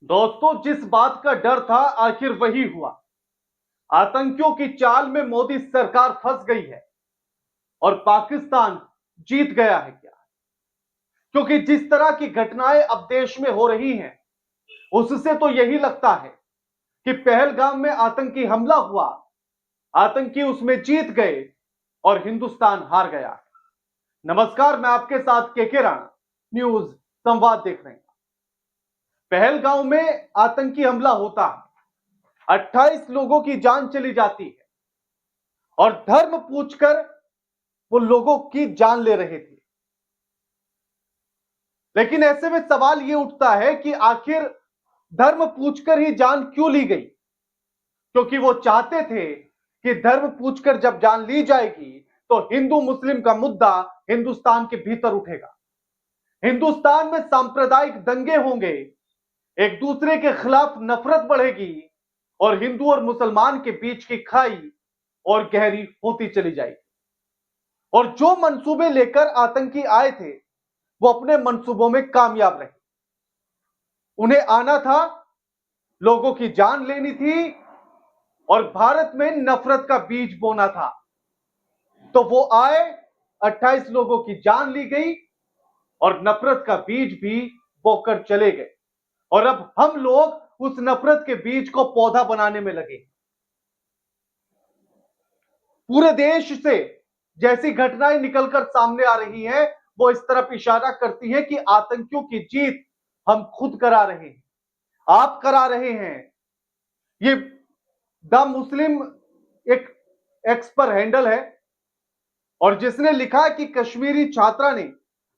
दोस्तों, जिस बात का डर था आखिर वही हुआ। आतंकियों की चाल में मोदी सरकार फंस गई है और पाकिस्तान जीत गया है क्या? क्योंकि जिस तरह की घटनाएं अब देश में हो रही हैं, उससे तो यही लगता है कि पहलगाम में आतंकी हमला हुआ, आतंकी उसमें जीत गए और हिंदुस्तान हार गया है। नमस्कार, मैं आपके साथ केके राणा, न्यूज संवाद देख रहे हैं। पहलगाम में आतंकी हमला होता है, 28 लोगों की जान चली जाती है और धर्म पूछकर वो लोगों की जान ले रहे थे। लेकिन ऐसे में सवाल ये उठता है कि आखिर धर्म पूछकर ही जान क्यों ली गई? क्योंकि वो चाहते थे कि धर्म पूछकर जब जान ली जाएगी तो हिंदू मुस्लिम का मुद्दा हिंदुस्तान के भीतर उठेगा, हिंदुस्तान में सांप्रदायिक दंगे होंगे, एक दूसरे के खिलाफ नफरत बढ़ेगी और हिंदू और मुसलमान के बीच की खाई और गहरी होती चली जाएगी। और जो मंसूबे लेकर आतंकी आए थे वो अपने मंसूबों में कामयाब रहे। उन्हें आना था, लोगों की जान लेनी थी और भारत में नफरत का बीज बोना था। तो वो आए, 28 लोगों की जान ली गई और नफरत का बीज भी बोकर चले गए। और अब हम लोग उस नफरत के बीज को पौधा बनाने में लगे। पूरे देश से जैसी घटनाएं निकलकर सामने आ रही हैं, वो इस तरफ इशारा करती है कि आतंकियों की जीत हम खुद करा रहे हैं, आप करा रहे हैं। ये द मुस्लिम एक एक्स पर हैंडल है और जिसने लिखा कि कश्मीरी छात्रा ने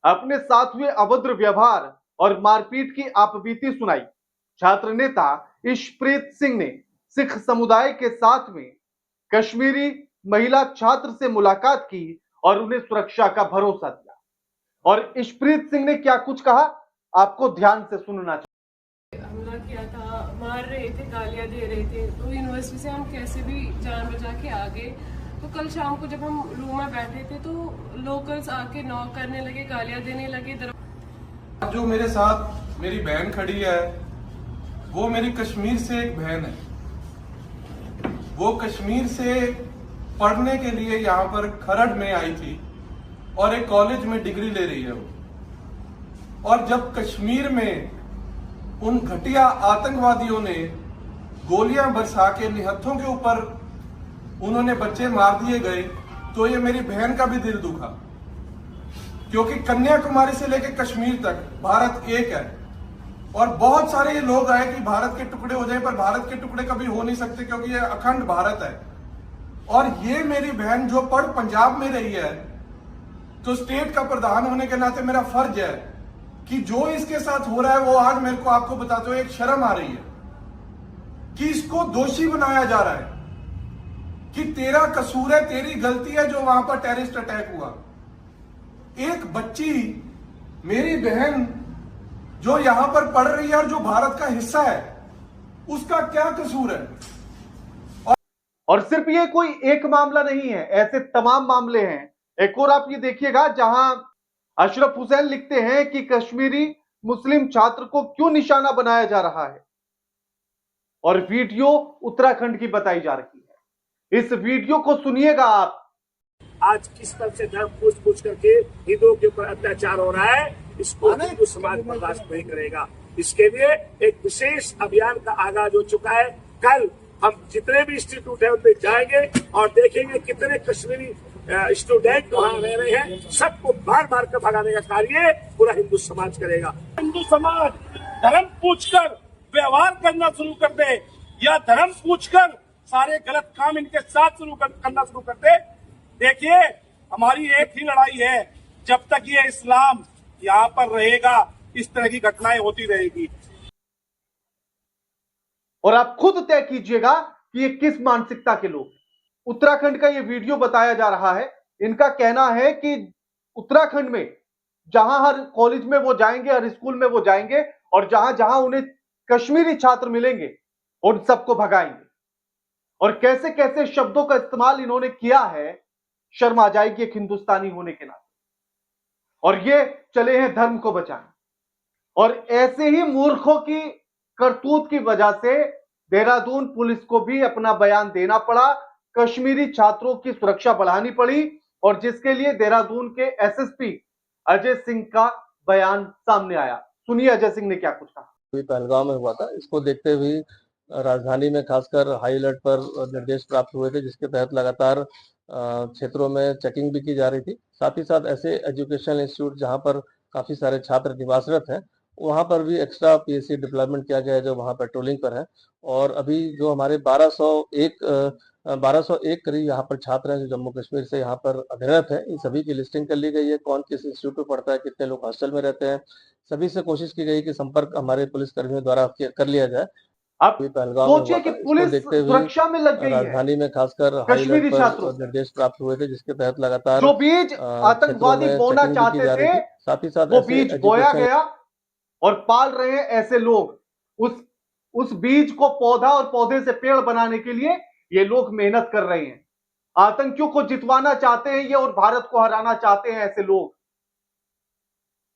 अपने साथ हुए अभद्र व्यवहार और मारपीट की आपबीती सुनाई। छात्र नेता इशप्रीत सिंह ने सिख समुदाय के साथ में कश्मीरी महिला छात्र से मुलाकात की और उन्हें सुरक्षा का भरोसा दिया। और इशप्रीत सिंह ने क्या कुछ कहा, आपको ध्यान से सुनना चाहिए। हमला किया था, मार रहे थे, गालियां दे रहे थे, तो यूनिवर्सिटी से हम कैसे भी जान बचा के आ गए। तो कल शाम को जब हम रूम में बैठे थे तो लोकल्स आके नॉक करने लगे, गालियां देने लगे। जो मेरे साथ मेरी बहन खड़ी है वो मेरी कश्मीर से एक बहन है। वो कश्मीर से पढ़ने के लिए यहाँ पर खरड़ में आई थी और एक कॉलेज में डिग्री ले रही है वो। और जब कश्मीर में उन घटिया आतंकवादियों ने गोलियां बरसा के निहत्थों के ऊपर उन्होंने बच्चे मार दिए गए, तो ये मेरी बहन का भी दिल दुखा, क्योंकि कन्याकुमारी से लेकर कश्मीर तक भारत एक है। और बहुत सारे ये लोग आए कि भारत के टुकड़े हो जाए, पर भारत के टुकड़े कभी हो नहीं सकते क्योंकि ये अखंड भारत है। और ये मेरी बहन जो पढ़ पंजाब में रही है, तो स्टेट का प्रधान होने के नाते मेरा फर्ज है कि जो इसके साथ हो रहा है वो आज मेरे को आपको बताते हुए एक शर्म आ रही है कि इसको दोषी बनाया जा रहा है कि तेरा कसूर है, तेरी गलती है जो वहां पर टेररिस्ट अटैक हुआ। एक बच्ची, मेरी बहन जो यहां पर पढ़ रही है और जो भारत का हिस्सा है, उसका क्या कसूर है? और सिर्फ ये कोई एक मामला नहीं है, ऐसे तमाम मामले हैं। एक और आप ये देखिएगा जहां अशरफ हुसैन लिखते हैं कि कश्मीरी मुस्लिम छात्र को क्यों निशाना बनाया जा रहा है, और वीडियो उत्तराखंड की बताई जा रही है। इस वीडियो को सुनिएगा आप। आज किस तरह से धर्म पूछ करके हिंदुओं के ऊपर अत्याचार हो रहा है, इसको हिंदू समाज बर्दाश्त नहीं करेगा। इसके लिए एक विशेष अभियान का आगाज हो चुका है। कल हम जितने भी इंस्टीट्यूट है उनपे जाएंगे और देखेंगे कितने कश्मीरी स्टूडेंट वहां रह रहे हैं। सबको बार बार कर भगाने का कार्य पूरा हिंदू समाज करेगा। हिंदू समाज धर्म पूछकर व्यवहार करना शुरू कर दे या धर्म पूछकर सारे गलत काम इनके साथ करना शुरू कर दे। देखिए, हमारी एक ही लड़ाई है, जब तक ये इस्लाम यहाँ पर रहेगा इस तरह की घटनाएं होती रहेगी। और आप खुद तय कीजिएगा कि ये किस मानसिकता के लोग। उत्तराखंड का ये वीडियो बताया जा रहा है। इनका कहना है कि उत्तराखंड में जहां हर कॉलेज में वो जाएंगे, हर स्कूल में वो जाएंगे और जहां जहां उन्हें कश्मीरी छात्र मिलेंगे उन सबको भगाएंगे। और कैसे कैसे शब्दों का इस्तेमाल इन्होंने किया है, शर्म आ जाएगी एक हिंदुस्तानी होने के नाते। और ये चले हैं धर्म को बचाने। और ऐसे ही मूर्खों की करतूत की वजह से देहरादून पुलिस को भी अपना बयान देना पड़ा, कश्मीरी छात्रों की सुरक्षा बढ़ानी पड़ी, और जिसके लिए देहरादून के एसएसपी अजय सिंह का बयान सामने आया। सुनिए अजय सिंह ने क्या कुछ कहा। अभी पहलगाम में हुआ था, इसको देखते हुए राजधानी में खासकर हाई अलर्ट पर निर्देश प्राप्त हुए थे, जिसके तहत लगातार क्षेत्रों में चेकिंग भी की जा रही थी। साथ ही साथ ऐसे एजुकेशनल इंस्टीट्यूट जहां पर काफी सारे छात्र निवासरत हैं, वहां पर भी एक्स्ट्रा पीएससी डिप्लॉयमेंट किया गया है, जो वहां पेट्रोलिंग पर है। और अभी जो हमारे 1201 करीब यहाँ पर छात्र हैं जो जम्मू कश्मीर से यहाँ पर अध्ययनरत है, इन सभी की लिस्टिंग कर ली गई है, कौन किस इंस्टीट्यूट में पढ़ता है, कितने लोग हॉस्टल में रहते हैं। सभी से कोशिश की गई कि संपर्क हमारे पुलिस कर्मियों द्वारा कर लिया जाए। अब पहलगाम में सोचिए हुआ कि था, इसको पुलिस देखते हुए सुरक्षा में लग गई है राजधानी में खासकर हाई कश्मीरी अलर्ट छात्रों पर निर्देश प्राप्त हुए थे, जिसके तहत लगातार जो बीज क्षेत्रों आतंकवादी में बोना चेकिंग भी की चाहते जा रही थे, थी। साथ ही साथ वो ऐसे बीज बोया एजुकेशन गया और पाल रहे हैं ऐसे लोग। उस बीज को पौधा और पौधे से पेड़ बनाने के लिए ये लोग मेहनत कर रहे हैं। आतंकियों को जितवाना चाहते हैं ये, और भारत को हराना चाहते हैं ऐसे लोग।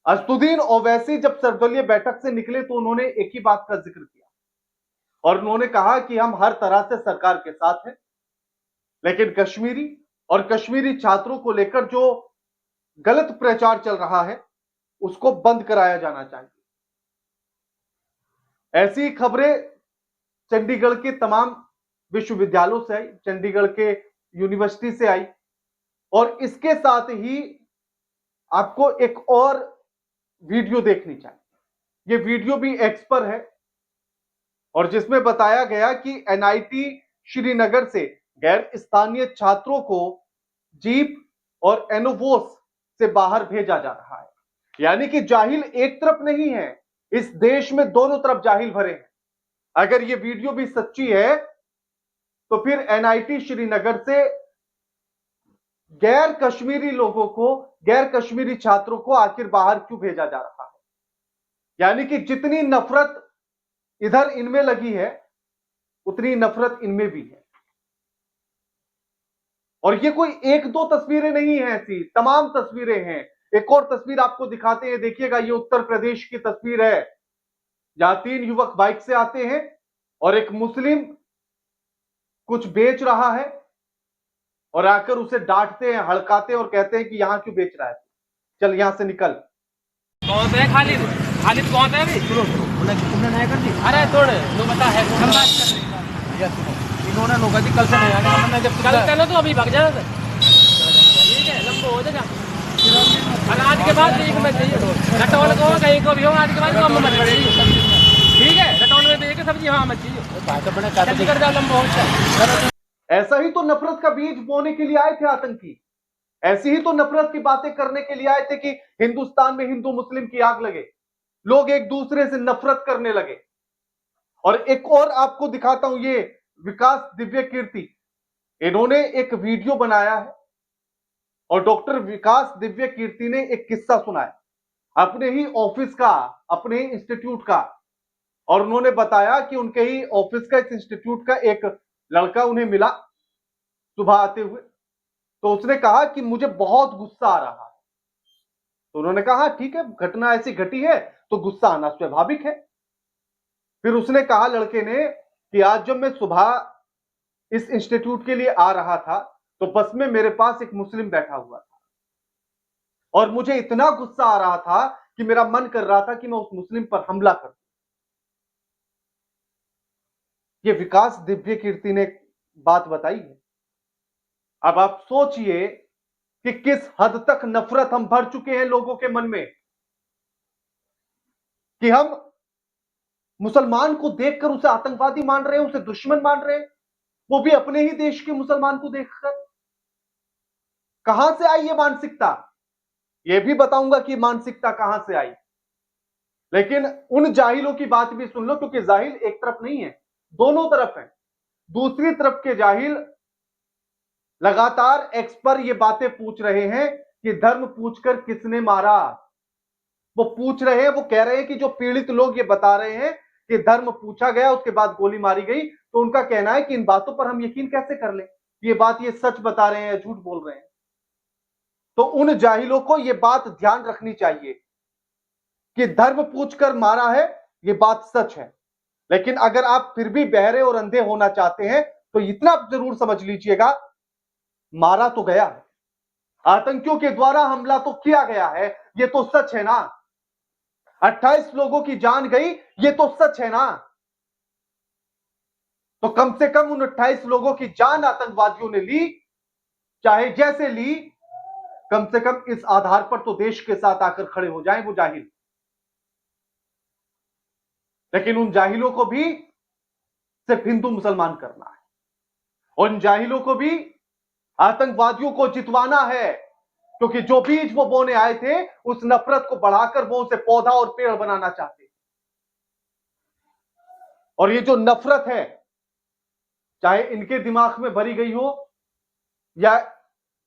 असदुद्दीन ओवैसी जब सर्वदलीय बैठक से निकले तो उन्होंने एक ही बात का जिक्र किया, और उन्होंने कहा कि हम हर तरह से सरकार के साथ हैं, लेकिन कश्मीरी और कश्मीरी छात्रों को लेकर जो गलत प्रचार चल रहा है उसको बंद कराया जाना चाहिए। ऐसी खबरें चंडीगढ़ के तमाम विश्वविद्यालयों से आई, चंडीगढ़ के यूनिवर्सिटी से आई, और इसके साथ ही आपको एक और वीडियो देखनी चाहिए। यह वीडियो भी एक्स पर है, और जिसमें बताया गया कि एनआईटी श्रीनगर से गैर स्थानीय छात्रों को जीप और एनोवोस से बाहर भेजा जा रहा है। यानी कि जाहिल एक तरफ नहीं है, इस देश में दोनों तरफ जाहिल भरे हैं। अगर यह वीडियो भी सच्ची है तो फिर एनआईटी श्रीनगर से गैर कश्मीरी लोगों को, गैर कश्मीरी छात्रों को आखिर बाहर क्यों भेजा जा रहा है? यानी कि जितनी नफरत इधर इनमें लगी है उतनी नफरत इनमें भी है। और ये कोई एक दो तस्वीरें नहीं है, ऐसी तमाम तस्वीरें हैं। एक और तस्वीर आपको दिखाते हैं, देखिएगा। ये उत्तर प्रदेश की तस्वीर है, जहां 3 युवक बाइक से आते हैं और एक मुस्लिम कुछ बेच रहा है और आकर उसे डांटते हैं, हड़काते हैं और कहते हैं कि यहां क्यों बेच रहा है, चल यहां से निकल। कौन है खालिद? खालिद कौन है अभी? तुमने नहीं कर दी? अरे थोड़े लो बता है कौन बात कर रही है? इन्होंने लोग दी कल से नहीं आने का, मैंने जब कल चलो तो अभी भाग जाना था। ठीक है, लंबो हो जाएगा। आज के बाद एक में चाहिए रटौल को, कहीं को भी हो, आज के बाद कम मत पड़ेगी। ठीक है, रटौल में देके सब्जी हाँ मत चाहिए, जल्दी कर जाओ, लंबो हो जाए। ऐसा ही तो नफरत का बीज बोने के लिए आए थे आतंकी। ऐसी ही तो नफरत की बातें करने के लिए आए थे कि हिंदुस्तान में हिंदू मुस्लिम की आग लगे, लोग एक दूसरे से नफरत करने लगे। और एक और आपको दिखाता हूं, ये विकास दिव्य कीर्ति, इन्होंने एक वीडियो बनाया है और डॉक्टर विकास दिव्य कीर्ति ने एक किस्सा सुनाया अपने ही ऑफिस का, अपने ही इंस्टीट्यूट का। और उन्होंने बताया कि उनके ही ऑफिस का, इस इंस्टीट्यूट का एक लड़का उन्हें मिला सुबह आते हुए, तो उसने कहा कि मुझे बहुत गुस्सा आ रहा है। तो उन्होंने कहा ठीक है, घटना ऐसी घटी है तो गुस्सा आना स्वाभाविक है। फिर उसने कहा लड़के ने कि आज जब मैं सुबह इस इंस्टीट्यूट के लिए आ रहा था तो बस में मेरे पास एक मुस्लिम बैठा हुआ था और मुझे इतना गुस्सा आ रहा था कि मेरा मन कर रहा था कि मैं उस मुस्लिम पर हमला कर दूं। ये विकास दिव्य कीर्ति ने बात बताई है। अब आप सोचिए कि किस हद तक नफरत हम भर चुके हैं लोगों के मन में, कि हम मुसलमान को देखकर उसे आतंकवादी मान रहे हैं, उसे दुश्मन मान रहे हैं, वो भी अपने ही देश के मुसलमान को देखकर। कहां से आई ये मानसिकता? ये भी बताऊंगा कि मानसिकता कहां से आई। लेकिन उन जाहिलों की बात भी सुन लो, क्योंकि जाहिल एक तरफ नहीं है, दोनों तरफ है। दूसरी तरफ के जाहिल लगातार एक्स पर ये बातें पूछ रहे हैं कि धर्म पूछकर किसने मारा। वो पूछ रहे हैं, वो कह रहे हैं कि जो पीड़ित लोग ये बता रहे हैं कि धर्म पूछा गया उसके बाद गोली मारी गई, तो उनका कहना है कि इन बातों पर हम यकीन कैसे कर लें, ये बात ये सच बता रहे हैं या झूठ बोल रहे हैं। तो उन जाहिलों को ये बात ध्यान रखनी चाहिए कि धर्म पूछकर मारा है, ये बात सच है। लेकिन अगर आप फिर भी बहरे और अंधे होना चाहते हैं तो इतना जरूर समझ लीजिएगा, मारा तो गया, आतंकियों के द्वारा हमला तो किया गया है, ये तो सच है ना। 28 लोगों की जान गई, ये तो सच है ना। तो कम से कम उन 28 लोगों की जान आतंकवादियों ने ली, चाहे जैसे ली, कम से कम इस आधार पर तो देश के साथ आकर खड़े हो जाएं वो जाहिल। लेकिन उन जाहिलों को भी सिर्फ हिंदू मुसलमान करना है, उन जाहिलों को भी आतंकवादियों को जितवाना है, क्योंकि जो बीज वो बोने आए थे उस नफरत को बढ़ाकर वो उसे पौधा और पेड़ बनाना चाहते। और ये जो नफरत है, चाहे इनके दिमाग में भरी गई हो या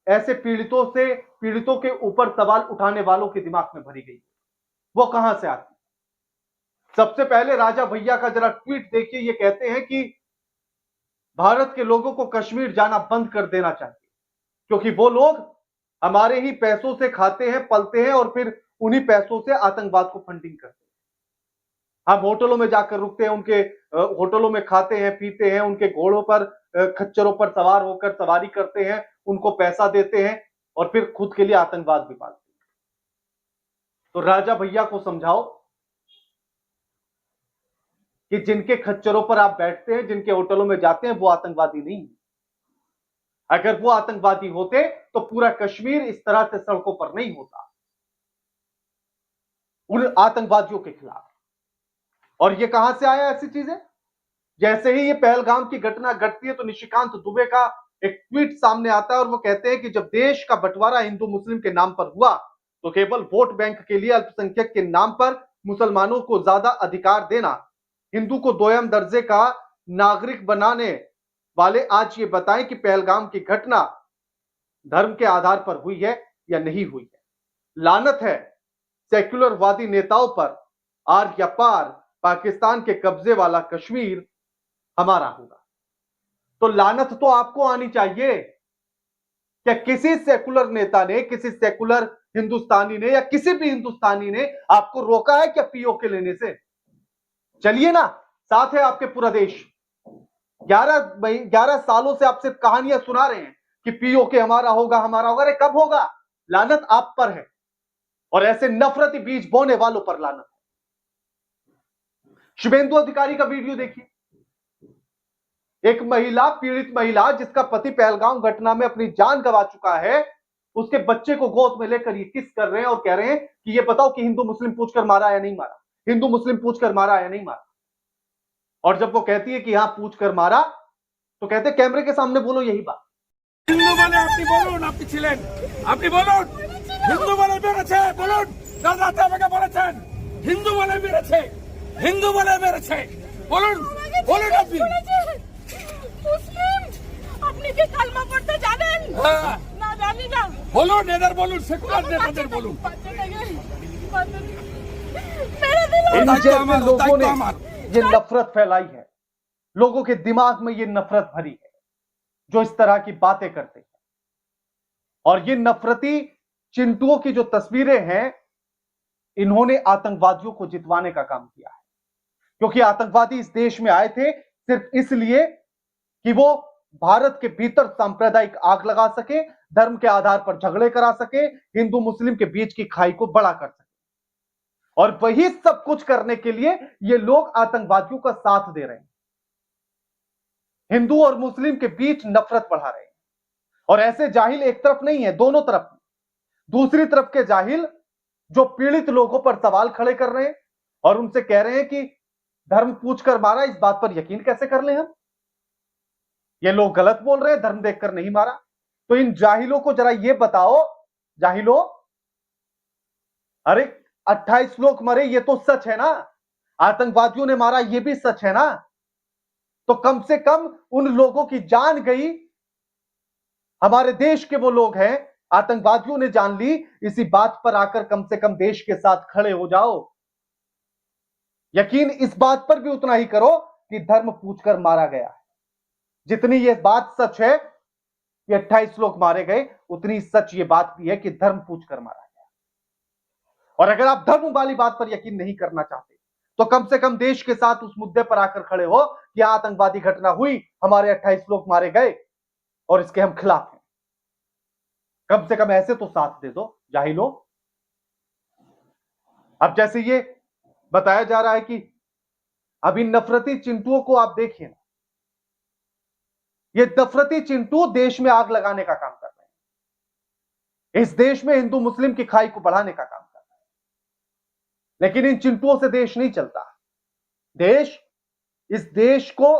ऐसे पीड़ितों के ऊपर सवाल उठाने वालों के दिमाग में भरी गई, वो कहां से आती। सबसे पहले राजा भैया का जरा ट्वीट देखिए। ये कहते हैं कि भारत के लोगों को कश्मीर जाना बंद कर देना चाहिए, क्योंकि वो लोग हमारे ही पैसों से खाते हैं, पलते हैं और फिर उन्हीं पैसों से आतंकवाद को फंडिंग करते हैं। हम होटलों में जाकर रुकते हैं, उनके होटलों में खाते हैं, पीते हैं, उनके घोड़ों पर, खच्चरों पर सवार होकर सवारी करते हैं, उनको पैसा देते हैं और फिर खुद के लिए आतंकवाद भी पालते हैं। तो राजा भैया को समझाओ कि जिनके खच्चरों पर आप बैठते हैं, जिनके होटलों में जाते हैं, वो आतंकवादी नहीं है। अगर वो आतंकवादी होते तो पूरा कश्मीर इस तरह से सड़कों पर नहीं होता उन आतंकवादियों के खिलाफ। और ये कहां से आया ऐसी चीजें? जैसे ही ये पहलगाम की घटना घटती है तो निशिकांत दुबे का एक ट्वीट सामने आता है और वो कहते हैं कि जब देश का बंटवारा हिंदू मुस्लिम के नाम पर हुआ तो केवल वोट बैंक के लिए अल्पसंख्यक के नाम पर मुसलमानों को ज्यादा अधिकार देना, हिंदू को दोयम दर्जे का नागरिक बनाने वाले आज ये बताएं कि पहलगाम की घटना धर्म के आधार पर हुई है या नहीं हुई है। लानत है सेक्युलरवादी नेताओं पर, आर या पार पाकिस्तान के कब्जे वाला कश्मीर हमारा होगा। तो लानत तो आपको आनी चाहिए। क्या किसी सेकुलर नेता ने, किसी सेकुलर हिंदुस्तानी ने या किसी भी हिंदुस्तानी ने आपको रोका है क्या पीओके लेने से? चलिए ना, साथ है आपके पूरा देश। 11 सालों से आप सिर्फ कहानियां सुना रहे हैं कि पीओके हमारा होगा, हमारा होगा। अरे कब होगा? लानत आप पर है और ऐसे नफरती बीज बोने वालों पर लानत है। शुभेंदु अधिकारी का वीडियो देखिए। एक महिला, पीड़ित महिला जिसका पति पहलगाम घटना में अपनी जान गंवा चुका है, उसके बच्चे को गोद में लेकर ये किस कर रहे हैं और कह रहे हैं कि ये बताओ कि हिंदू मुस्लिम पूछकर मारा या नहीं मारा, हिंदू मुस्लिम पूछकर मारा या नहीं मारा। और जब वो कहती है कि हां पूछकर मारा, तो कहते कैमरे के सामने बोलो यही बात। হিন্দু বলে আপনি বলুন, আপনি ছিলেন, আপনি বলুন হিন্দু বলে মেরেছে, বলুন কাল রাতে আমাকে বলেছেন হিন্দু বলে মেরেছে, হিন্দু বলে মেরেছে, বলুন বলুন আপনি মুসলিম আপনি কি কালমা পড়তে জানেন? না জানি না। বলুন, এদের বলুন, সেকুলার নেতাদের বলুন। इन जैसे लोगों ने ये नफरत फैलाई है, लोगों के दिमाग में ये नफरत भरी है जो इस तरह की बातें करते हैं। और ये नफरती चिंटुओं की जो तस्वीरें हैं, इन्होंने आतंकवादियों को जितवाने का काम किया है। क्योंकि आतंकवादी इस देश में आए थे सिर्फ इसलिए कि वो भारत के भीतर सांप्रदायिक आग लगा सके, धर्म के आधार पर झगड़े करा सके, हिंदू मुस्लिम के बीच की खाई को बड़ा कर सके। और वही सब कुछ करने के लिए ये लोग आतंकवादियों का साथ दे रहे हैं, हिंदू और मुस्लिम के बीच नफरत बढ़ा रहे हैं। और ऐसे जाहिल एक तरफ नहीं है, दोनों तरफ। दूसरी तरफ के जाहिल जो पीड़ित लोगों पर सवाल खड़े कर रहे हैं और उनसे कह रहे हैं कि धर्म पूछकर मारा, इस बात पर यकीन कैसे कर लें हम? ये लोग गलत बोल रहे हैं, धर्म देखकर नहीं मारा। तो इन जाहिलों को जरा ये बताओ, जाहिलों, अरे 28 लोग मरे ये तो सच है ना, आतंकवादियों ने मारा ये भी सच है ना। तो कम से कम उन लोगों की जान गई, हमारे देश के वो लोग हैं, आतंकवादियों ने जान ली, इसी बात पर आकर कम से कम देश के साथ खड़े हो जाओ। यकीन इस बात पर भी उतना ही करो कि धर्म पूछकर मारा गया है। जितनी ये बात सच है कि 28 लोग मारे गए, उतनी सच ये बात भी है कि धर्म पूछकर मारा गया। और अगर आप धर्म वाली बात पर यकीन नहीं करना चाहते तो कम से कम देश के साथ उस मुद्दे पर आकर खड़े हो कि आतंकवादी घटना हुई, हमारे 28 लोग मारे गए और इसके हम खिलाफ हैं। कम से कम ऐसे तो साथ दे दो जाहिलो। अब जैसे ये बताया जा रहा है कि अब इन नफरती चिंटुओं को आप देखिए ना, ये नफरती चिंटू देश में आग लगाने का काम कर रहे हैं, इस देश में हिंदू मुस्लिम की खाई को बढ़ाने का काम कर रहे हैं। लेकिन इन चिंटुओं से देश नहीं चलता। देश, इस देश को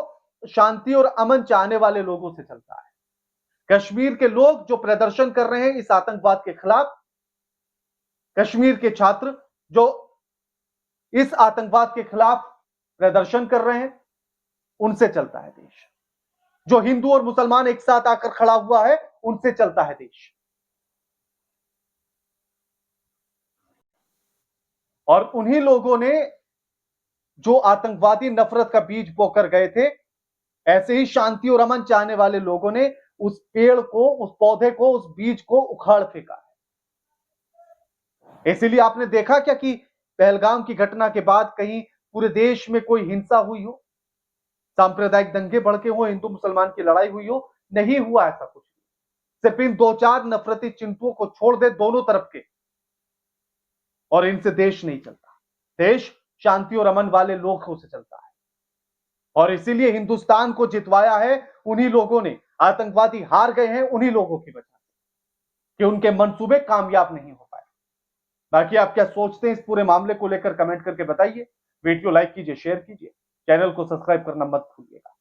शांति और अमन चाहने वाले लोगों से चलता है। कश्मीर के लोग जो प्रदर्शन कर रहे हैं इस आतंकवाद के खिलाफ, कश्मीर के छात्र जो इस आतंकवाद के खिलाफ प्रदर्शन कर रहे हैं, उनसे चलता है देश। जो हिंदू और मुसलमान एक साथ आकर खड़ा हुआ है, उनसे चलता है देश। और उन्हीं लोगों ने जो आतंकवादी नफरत का बीज बोकर गए थे, ऐसे ही शांति और अमन चाहने वाले लोगों ने उस पेड़ को, उस पौधे को, उस बीज को उखाड़ फेंका है। इसीलिए आपने देखा क्या कि पहलगाम की घटना के बाद कहीं पूरे देश में कोई हिंसा हुई हो, सांप्रदायिक दंगे भड़के हो, हिंदू मुसलमान की लड़ाई हुई हो? नहीं हुआ ऐसा कुछ। सिर्फ इन 2-4 नफरती चिंटुओं को छोड़ दे दोनों तरफ के, और इनसे देश नहीं चलता। देश शांति और अमन वाले लोगों से चलता है। और इसीलिए हिंदुस्तान को जितवाया है उन्हीं लोगों ने। आतंकवादी हार गए हैं उन्हीं लोगों की वजह से कि उनके मंसूबे कामयाब नहीं हो पाए। बाकी आप क्या सोचते हैं इस पूरे मामले को लेकर कमेंट करके बताइए। वीडियो लाइक कीजिए, शेयर कीजिए, चैनल को सब्सक्राइब करना मत भूलिएगा।